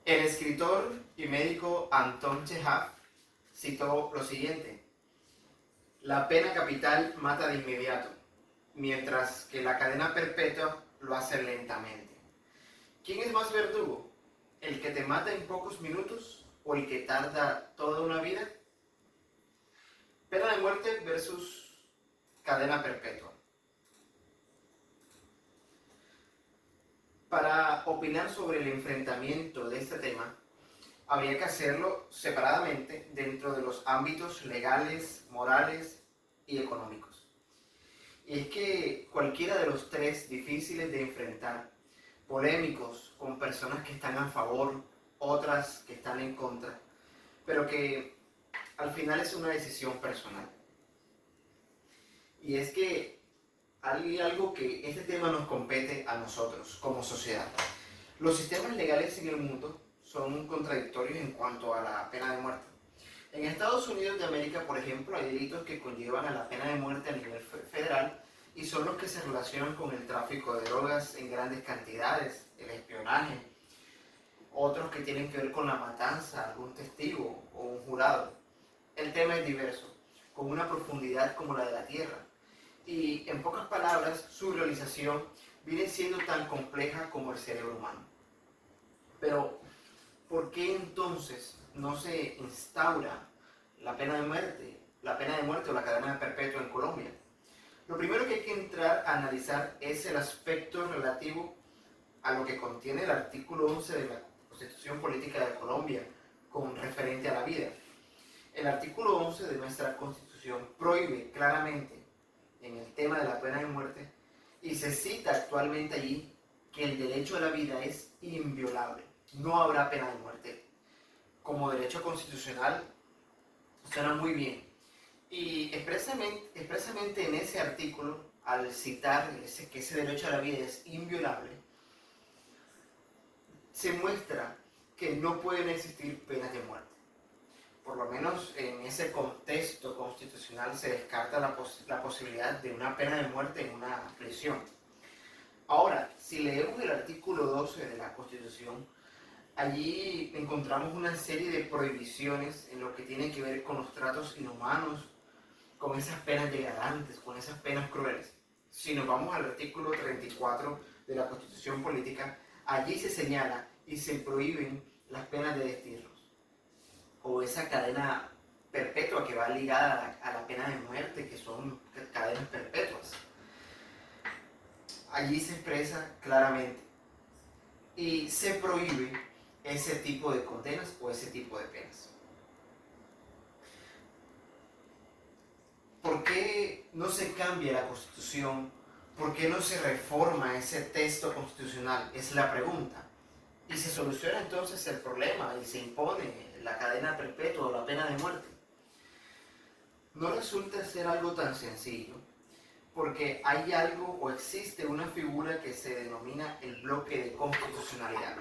El escritor y médico Anton Chekhov citó lo siguiente: la pena capital mata de inmediato, mientras que la cadena perpetua lo hace lentamente. ¿Quién es más verdugo? ¿El que te mata en pocos minutos o el que tarda toda una vida? Pena de muerte versus cadena perpetua. Para opinar sobre el enfrentamiento de este tema, habría que hacerlo separadamente dentro de los ámbitos legales, morales y económicos. Y es que cualquiera de los tres difíciles de enfrentar, polémicos, con personas que están a favor, otras que están en contra, pero que al final es una decisión personal. Y es que hay algo que este tema nos compete a nosotros como sociedad. Los sistemas legales en el mundo son contradictorios en cuanto a la pena de muerte. En Estados Unidos de América, por ejemplo, hay delitos que conllevan a la pena de muerte a nivel federal y son los que se relacionan con el tráfico de drogas en grandes cantidades, el espionaje, otros que tienen que ver con la matanza, algún testigo o un jurado. El tema es diverso, con una profundidad como la de la Tierra. Y en pocas palabras, su realización viene siendo tan compleja como el cerebro humano. Pero, ¿por qué entonces no se instaura la pena de muerte o la cadena perpetua en Colombia? Lo primero que hay que entrar a analizar es el aspecto relativo a lo que contiene el artículo 11 de la Constitución Política de Colombia con referente a la vida. El artículo 11 de nuestra Constitución prohíbe claramente en el tema de la pena de muerte y se cita actualmente allí que el derecho a la vida es inviolable. No habrá pena de muerte. Como derecho constitucional suena muy bien. Y expresamente en ese artículo, al citar que ese derecho a la vida es inviolable, se muestra que no pueden existir penas de muerte. Por lo menos en ese contexto constitucional se descarta la posibilidad de una pena de muerte en una prisión. Ahora, si leemos el artículo 12 de la Constitución, allí encontramos una serie de prohibiciones en lo que tiene que ver con los tratos inhumanos, con esas penas degradantes, con esas penas crueles. Si nos vamos al artículo 34 de la Constitución Política, allí se señala y se prohíben las penas de destierros o esa cadena perpetua que va ligada a la pena de muerte, que son cadenas perpetuas. Allí se expresa claramente y se prohíbe ese tipo de condenas o ese tipo de penas. ¿Por qué no se cambia la Constitución? ¿Por qué no se reforma ese texto constitucional? Es la pregunta. Y se soluciona entonces el problema y se impone la cadena perpetua o la pena de muerte. No resulta ser algo tan sencillo, porque hay algo o existe una figura que se denomina el bloque de constitucionalidad.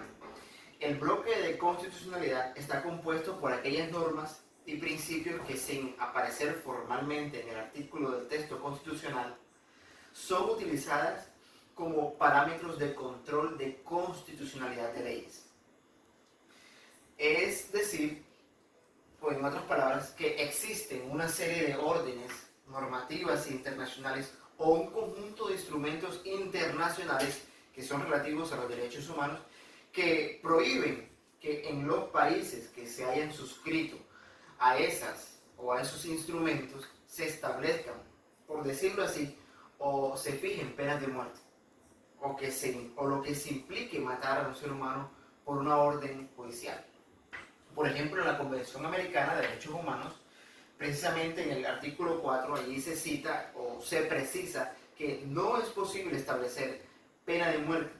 El bloque de constitucionalidad está compuesto por aquellas normas y principios que, sin aparecer formalmente en el artículo del texto constitucional, son utilizadas como parámetros de control de constitucionalidad de leyes. Es decir, o en otras palabras, que existen una serie de órdenes normativas internacionales o un conjunto de instrumentos internacionales que son relativos a los derechos humanos que prohíben que en los países que se hayan suscrito a esas o a esos instrumentos se establezcan, por decirlo así, o se fijen penas de muerte, o lo que se implique matar a un ser humano por una orden judicial. Por ejemplo, en la Convención Americana de Derechos Humanos, precisamente en el artículo 4, allí se cita o se precisa que no es posible establecer pena de muerte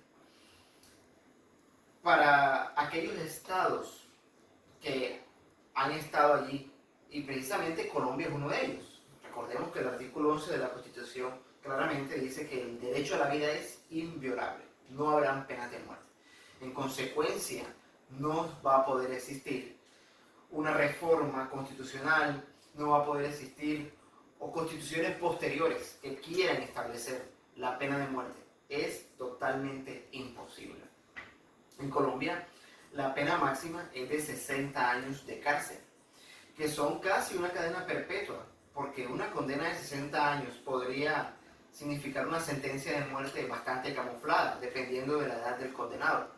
para aquellos estados que han estado allí, y precisamente Colombia es uno de ellos. Recordemos que el artículo 11 de la Constitución claramente dice que el derecho a la vida es inviolable, no habrán penas de muerte. En consecuencia, no va a poder existir una reforma constitucional, no va a poder existir o constituciones posteriores que quieran establecer la pena de muerte. Es totalmente imposible. En Colombia La pena máxima es de 60 años de cárcel, que son casi una cadena perpetua, porque una condena de 60 años podría significar una sentencia de muerte bastante camuflada, dependiendo de la edad del condenado.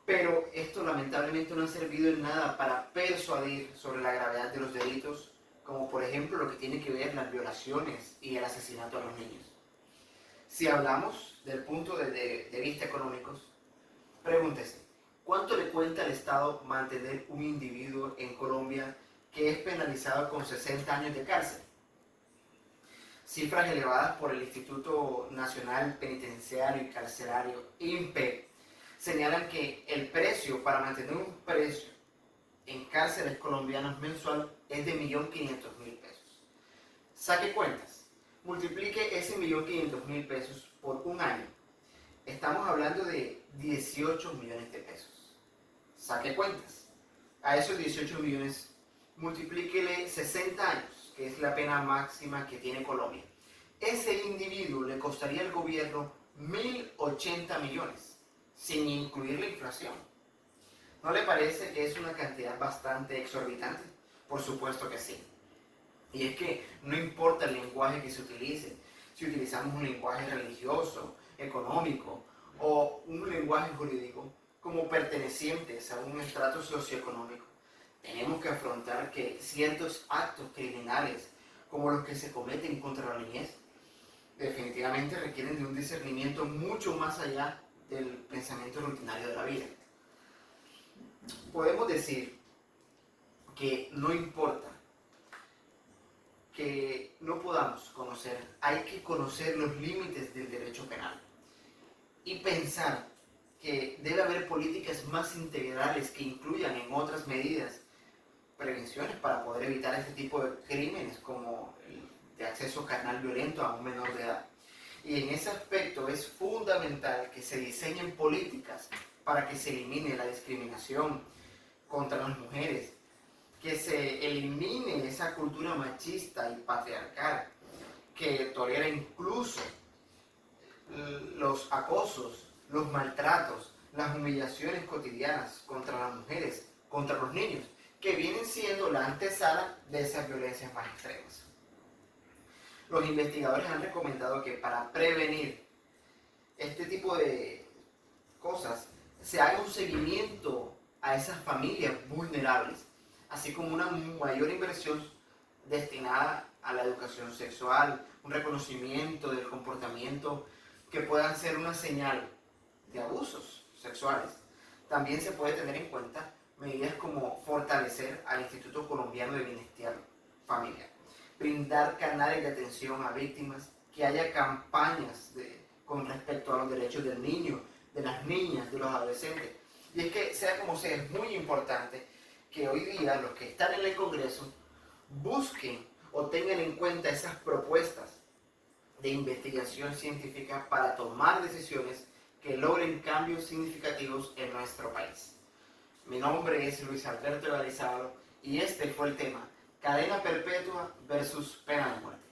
Pero esto lamentablemente no ha servido en nada para persuadir sobre la gravedad de los delitos, como por ejemplo lo que tiene que ver las violaciones y el asesinato a los niños. Si hablamos del punto de vista económicos, pregúntese, ¿cuánto le cuenta al Estado mantener un individuo en Colombia que es penalizado con 60 años de cárcel? Cifras elevadas por el Instituto Nacional Penitenciario y Carcelario, INPE, señalan que el precio para mantener un preso en cárceles colombianas mensual es de 1.500.000 pesos. Saque cuentas, multiplique ese 1.500.000 pesos por un año. Estamos hablando de 18 millones de pesos. Saque cuentas. A esos 18 millones, multiplíquele 60 años, que es la pena máxima que tiene Colombia. Ese individuo le costaría al gobierno 1.080 millones, sin incluir la inflación. ¿No le parece que es una cantidad bastante exorbitante? Por supuesto que sí. Y es que no importa el lenguaje que se utilice, si utilizamos un lenguaje religioso, económico o un lenguaje jurídico, como pertenecientes a un estrato socioeconómico, tenemos que afrontar que ciertos actos criminales, como los que se cometen contra la niñez, definitivamente requieren de un discernimiento mucho más allá del pensamiento rutinario de la vida. Podemos decir que no importa que no podamos conocer, hay que conocer los límites del derecho penal y pensar que debe haber políticas más integrales que incluyan en otras medidas prevenciones para poder evitar este tipo de crímenes como el de acceso carnal violento a un menor de edad. Y en ese aspecto es fundamental que se diseñen políticas para que se elimine la discriminación contra las mujeres, que se elimine esa cultura machista y patriarcal que tolera incluso los acosos, los maltratos, las humillaciones cotidianas contra las mujeres, contra los niños, que vienen siendo la antesala de esas violencias más extremas. Los investigadores han recomendado que para prevenir este tipo de cosas se haga un seguimiento a esas familias vulnerables, así como una mayor inversión destinada a la educación sexual, un reconocimiento del comportamiento que puedan ser una señal de abusos sexuales. También se puede tener en cuenta medidas como fortalecer al Instituto Colombiano de Bienestar Familiar, brindar canales de atención a víctimas, que haya campañas con respecto a los derechos del niño, de las niñas, de los adolescentes. Y es que, sea como sea, es muy importante que hoy día los que están en el Congreso busquen o tengan en cuenta esas propuestas de investigación científica para tomar decisiones que logren cambios significativos en nuestro país. Mi nombre es Luis Alberto Galizado y este fue el tema: cadena perpetua versus pena de muerte.